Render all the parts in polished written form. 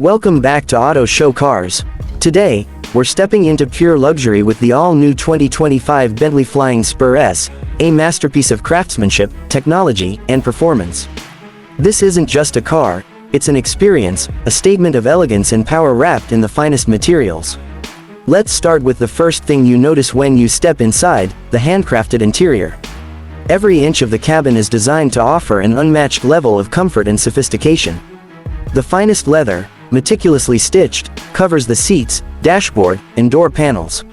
Welcome back to Auto Show Cars. Today, we're stepping into pure luxury with the all-new 2025 Bentley Flying Spur S, a masterpiece of craftsmanship, technology, and performance. This isn't just a car, it's an experience, a statement of elegance and power wrapped in the finest materials. Let's start with the first thing you notice when you step inside, the handcrafted interior. Every inch of the cabin is designed to offer an unmatched level of comfort and sophistication. The finest leather, meticulously stitched, covers the seats, dashboard, and door panels.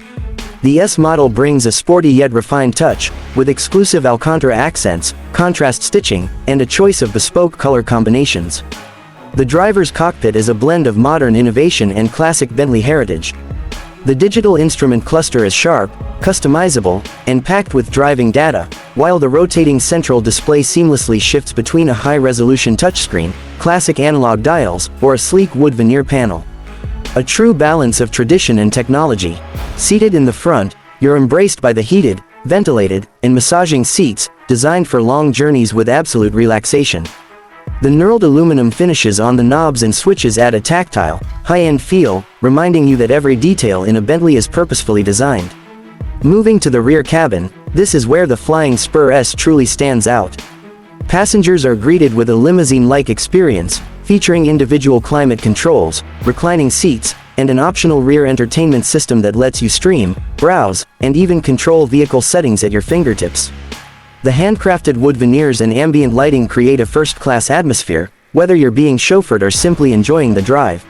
The S model brings a sporty yet refined touch, with exclusive Alcantara accents, contrast stitching, and a choice of bespoke color combinations. The driver's cockpit is a blend of modern innovation and classic Bentley heritage. The digital instrument cluster is sharp, customizable, and packed with driving data, while the rotating central display seamlessly shifts between a high-resolution touchscreen, classic analog dials, or a sleek wood veneer panel. A true balance of tradition and technology. Seated in the front, you're embraced by the heated, ventilated, and massaging seats, designed for long journeys with absolute relaxation. The knurled aluminum finishes on the knobs and switches add a tactile, high-end feel, reminding you that every detail in a Bentley is purposefully designed. Moving to the rear cabin, this is where the Flying Spur S truly stands out. Passengers are greeted with a limousine-like experience, featuring individual climate controls, reclining seats, and an optional rear entertainment system that lets you stream, browse, and even control vehicle settings at your fingertips. The handcrafted wood veneers and ambient lighting create a first-class atmosphere, whether you're being chauffeured or simply enjoying the drive.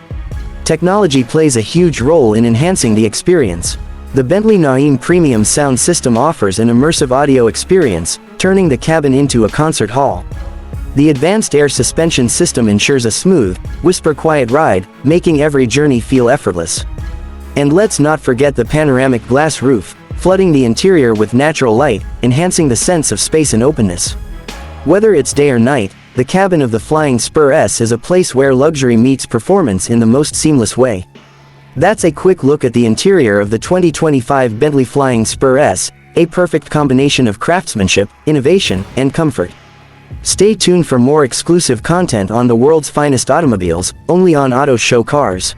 Technology plays a huge role in enhancing the experience. The Bentley Naim Premium sound system offers an immersive audio experience, turning the cabin into a concert hall. The advanced air suspension system ensures a smooth, whisper-quiet ride, making every journey feel effortless. And let's not forget the panoramic glass roof, flooding the interior with natural light, enhancing the sense of space and openness. Whether it's day or night, the cabin of the Flying Spur S is a place where luxury meets performance in the most seamless way. That's a quick look at the interior of the 2025 Bentley Flying Spur S, a perfect combination of craftsmanship, innovation, and comfort. Stay tuned for more exclusive content on the world's finest automobiles, only on Auto Show Cars.